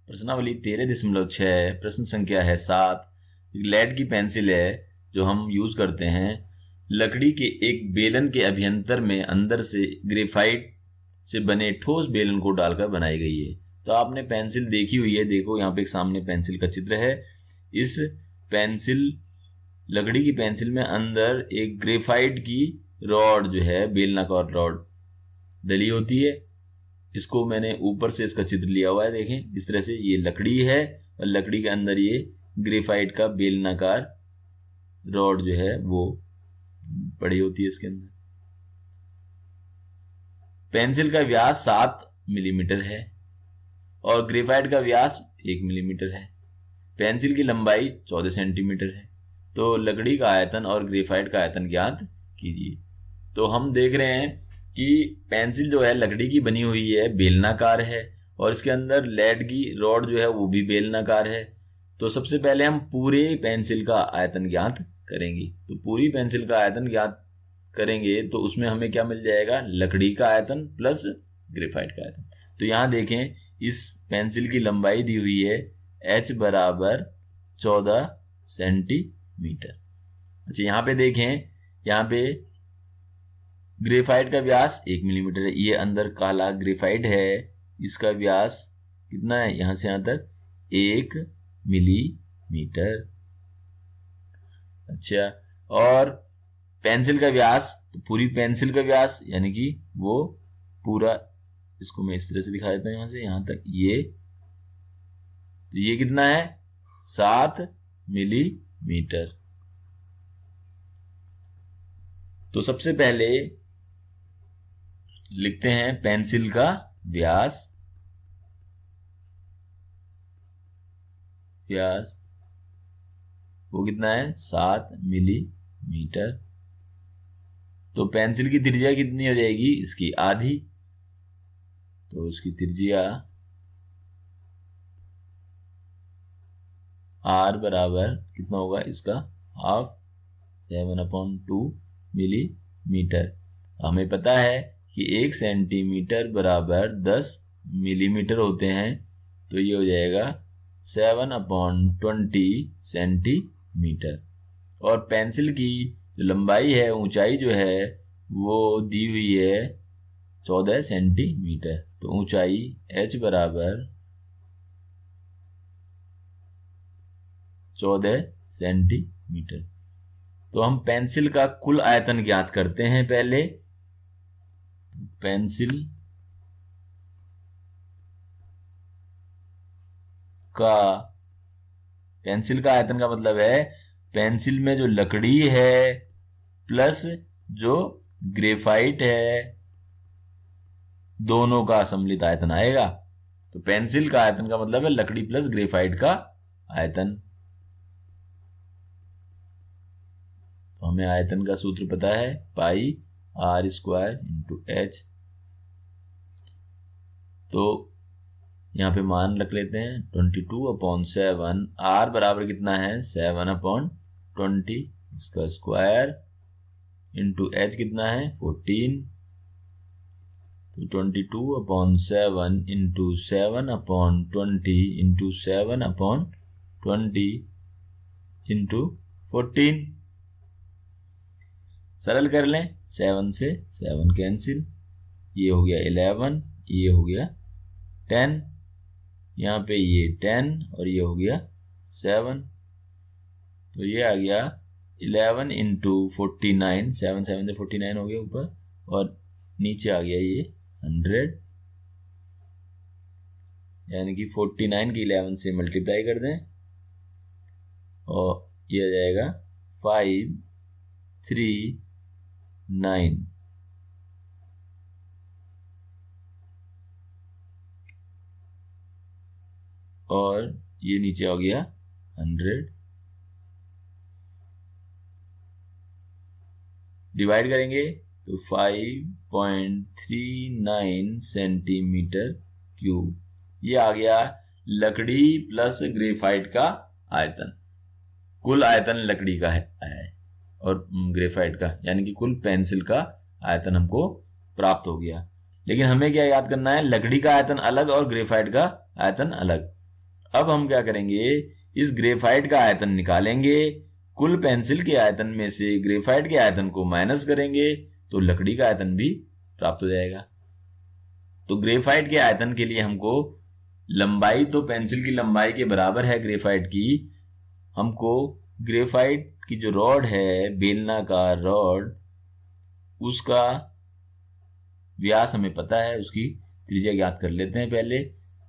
प्रश्नावली 13.6 प्रश्न संख्या है 7। लेड की पेंसिल है जो हम यूज करते हैं, लकड़ी के एक बेलन के अभ्यंतर में अंदर से ग्रेफाइट से बने ठोस बेलन को डालकर बनाई गई है। तो आपने पेंसिल देखी हुई है, देखो यहाँ पे एक सामने पेंसिल का चित्र है। इस पेंसिल, लकड़ी की पेंसिल में अंदर एक ग्रेफाइट की रॉड जो है, बेलनाकार रॉड डली होती है। इसको मैंने ऊपर से इसका चित्र लिया हुआ है, देखें इस तरह से ये लकड़ी है और लकड़ी के अंदर ये ग्रेफाइट का बेलनाकार रॉड जो है वो पड़ी होती है इसके अंदर। पेंसिल का व्यास 7 मिलीमीटर है और ग्रेफाइट का व्यास 1 मिलीमीटर है। पेंसिल की लंबाई 14 सेंटीमीटर है। तो लकड़ी का आयतन और ग्रेफाइट का आयतन ज्ञात कीजिए। तो हम देख रहे हैं कि पेंसिल जो है लकड़ी की बनी हुई है, बेलनाकार है और इसके अंदर लेड की रॉड जो है वो भी बेलनाकार है। तो सबसे पहले हम पूरे पेंसिल का आयतन ज्ञात करेंगे। तो पूरी पेंसिल का आयतन ज्ञात करेंगे तो उसमें हमें क्या मिल जाएगा, लकड़ी का आयतन प्लस ग्रेफाइट का आयतन। तो यहां देखें इस पेंसिल की लंबाई दी हुई है h बराबर 14 सेंटीमीटर। अच्छा यहां पे देखें, यहां पे ग्रेफाइट का व्यास 1 मिलीमीटर है। ये अंदर काला ग्रेफाइट है, इसका व्यास कितना है, यहां से यहां तक 1 मिलीमीटर। अच्छा, और पेंसिल का व्यास, तो पूरी पेंसिल का व्यास यानी कि वो पूरा, इसको मैं इस तरह से दिखा देता हूं यहां से यहां तक, ये तो ये कितना है 7 मिलीमीटर। तो सबसे पहले लिखते हैं पेंसिल का व्यास, वो कितना है 7 मिलीमीटर। तो पेंसिल की त्रिज्या कितनी हो जाएगी, इसकी आधी। तो इसकी त्रिज्या r बराबर कितना होगा, इसका हाफ, 7/2 मिलीमीटर। हमें पता है कि 1 सेंटीमीटर बराबर 10 मिलीमीटर होते हैं। तो ये हो जाएगा 7/20 सेंटीमीटर। और पेंसिल की जो लंबाई है, ऊंचाई जो है वो दी हुई है 14 सेंटीमीटर। तो ऊंचाई h बराबर 14 सेंटीमीटर। तो हम पेंसिल का कुल आयतन ज्ञात करते हैं। पहले पेंसिल का आयतन का मतलब है पेंसिल में जो लकड़ी है प्लस जो ग्रेफाइट है, दोनों का सम्मिलित आयतन आएगा। तो पेंसिल का आयतन का मतलब है लकड़ी प्लस ग्रेफाइट का आयतन। तो हमें आयतन का सूत्र पता है, पाई r स्क्वायर इंटू h। तो यहां पे मान रख लेते हैं 22/7। r बराबर कितना है 7/20, इसका स्क्वायर इंटू h कितना है 14। तो 22/7 इंटू 7/20 इंटू 7/20 इंटू 14। सरल कर लें, 7 से 7 कैंसिल, ये हो गया 11, ये हो गया 10, यहाँ पे ये 10 और ये हो गया 7। तो ये आ गया 11 इंटू 49, 7 7 से 49 हो गया ऊपर, और नीचे आ गया ये 100, यानी कि 49 की 11 से मल्टीप्लाई कर दें और ये आ जाएगा 539। और ये नीचे आ गया 100। डिवाइड करेंगे तो 5.39 सेंटीमीटर क्यूब। ये आ गया लकड़ी प्लस ग्रेफाइट का आयतन। कुल आयतन लकड़ी का है और ग्रेफाइट का, यानी कि कुल पेंसिल का आयतन हमको प्राप्त हो गया। लेकिन हमें क्या याद करना है, लकड़ी का आयतन अलग और ग्रेफाइट का आयतन अलग। अब हम क्या करेंगे, इस ग्रेफाइट का आयतन निकालेंगे, कुल पेंसिल के आयतन में से ग्रेफाइट के आयतन को माइनस करेंगे तो लकड़ी का आयतन भी प्राप्त हो जाएगा। तो ग्रेफाइट के आयतन के लिए हमको लंबाई तो पेंसिल की लंबाई के बराबर है ग्रेफाइट की, हमको ग्रेफाइट की जो रॉड है, बेलनाकार रॉड, उसका व्यास हमें पता है, उसकी त्रिज्या ज्ञात कर लेते हैं पहले।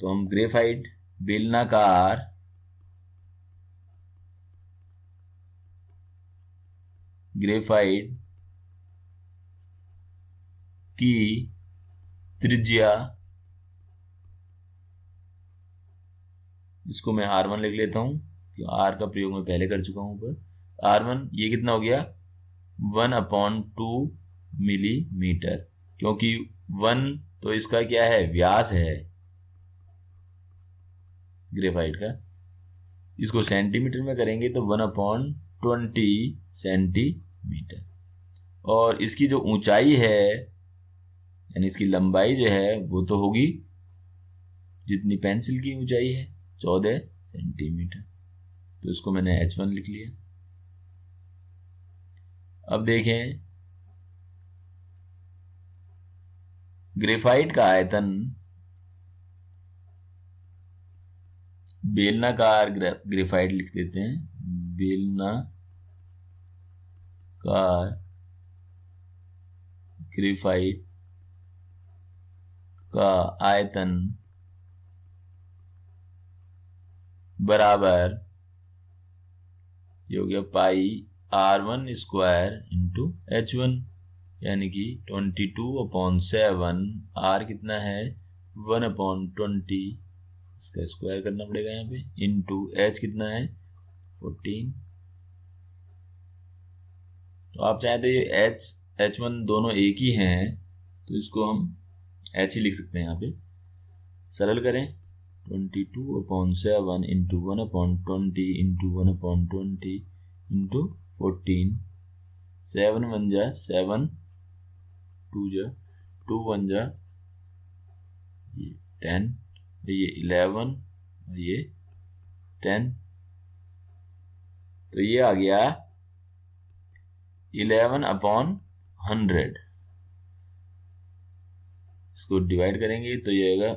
तो हम ग्रेफाइट बेलनाकार ग्रेफाइट की त्रिज्या, इसको मैं R1 लिख लेता हूं, तो R का प्रयोग मैं पहले कर चुका हूं ऊपर। R1 ये कितना हो गया, 1/2 मिलीमीटर, क्योंकि 1 तो इसका क्या है, व्यास है ग्रेफाइट का। इसको सेंटीमीटर में करेंगे तो 1/20 सेंटीमीटर। और इसकी जो ऊंचाई है, यानी इसकी लंबाई जो है, वो तो होगी जितनी पेंसिल की ऊंचाई है, 14 सेंटीमीटर। तो इसको मैंने H1 लिख लिया। अब देखें, ग्रेफाइट का आयतन, बेलनाकार ग्रेफाइट लिख देते हैं, बेलनाकार ग्रेफाइट का आयतन बराबर, ये हो गया पाई R1 स्क्वायर इंटू H1, यानी कि 22/7। R कितना है, 1/20, इसका स्क्वायर करना पड़ेगा यहाँ पे, इंटू H कितना है, 14। तो आप चाहे तो ये H1 दोनों एक ही हैं, तो इसको हम H ही लिख सकते हैं यहाँ पे। सरल करें, 22/7 इंटू 1/20 इंटू 1/20 इंटू 14, 7 1 जा 7, 2 जा 2 1 जा ये 10, ये 11 और ये 10, तो ये आ गया 11/100। इसको डिवाइड करेंगे तो ये आएगा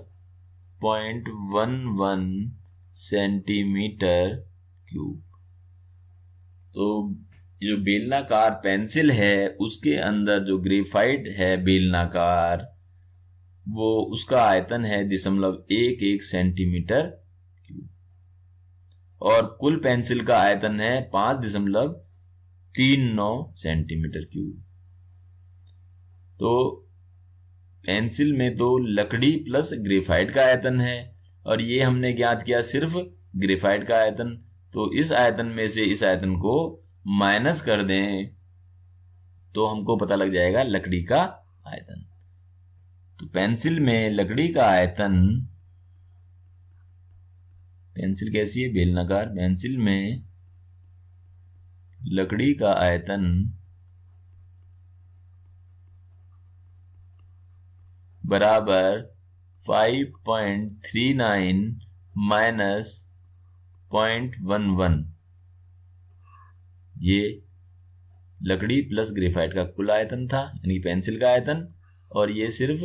0.11 सेंटीमीटर क्यूब। तो जो बेलनाकार पेंसिल है, उसके अंदर जो ग्रेफाइट है बेलनाकार, वो उसका आयतन है 0.11 सेंटीमीटर क्यूब, और कुल पेंसिल का आयतन है 5.39 सेंटीमीटर क्यूब। तो पेंसिल में तो लकड़ी प्लस ग्रेफाइट का आयतन है, और ये हमने ज्ञात किया सिर्फ ग्रेफाइट का आयतन। तो इस आयतन में से इस आयतन को माइनस कर दें तो हमको पता लग जाएगा लकड़ी का आयतन। तो पेंसिल में लकड़ी का आयतन, पेंसिल कैसी है, बेलनाकार, पेंसिल में लकड़ी का आयतन बराबर 5.39 माइनस 0.11, ये लकड़ी प्लस ग्रेफाइट का कुल आयतन था, यानी पेंसिल का आयतन, और ये सिर्फ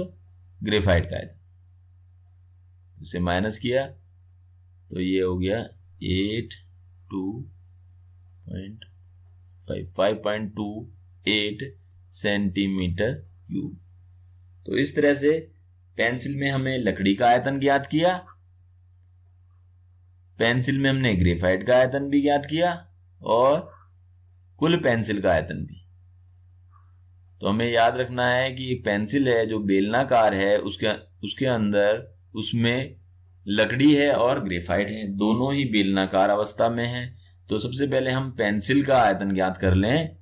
ग्रेफाइट का आयतन। इसे माइनस किया तो ये हो गया 5.28 सेंटीमीटर क्यूब। तो इस तरह से पेंसिल में हमें लकड़ी का आयतन ज्ञात किया, पेंसिल में हमने ग्रेफाइट का आयतन भी ज्ञात किया, और कुल पेंसिल का आयतन भी। तो हमें याद रखना है कि एक पेंसिल है जो बेलनाकार है, उसके अंदर उसमें लकड़ी है और ग्रेफाइट है, दोनों ही बेलनाकार अवस्था में है। तो सबसे पहले हम पेंसिल का आयतन ज्ञात कर लें,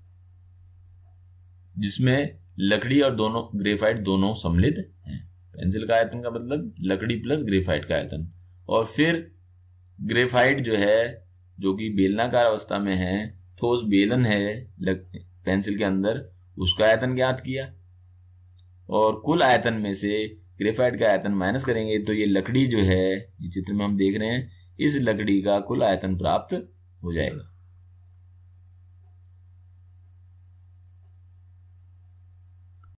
जिसमें लकड़ी और दोनों ग्रेफाइट दोनों सम्मिलित हैं। पेंसिल का आयतन का मतलब लकड़ी प्लस ग्रेफाइट का आयतन, और फिर ग्रेफाइट जो है, जो कि बेलनाकार अवस्था में है, ठोस बेलन है पेंसिल के अंदर, उसका आयतन ज्ञात किया, और कुल आयतन में से ग्रेफाइट का आयतन माइनस करेंगे तो ये लकड़ी जो है, ये चित्र में हम देख रहे हैं, इस लकड़ी का कुल आयतन प्राप्त हो जाएगा।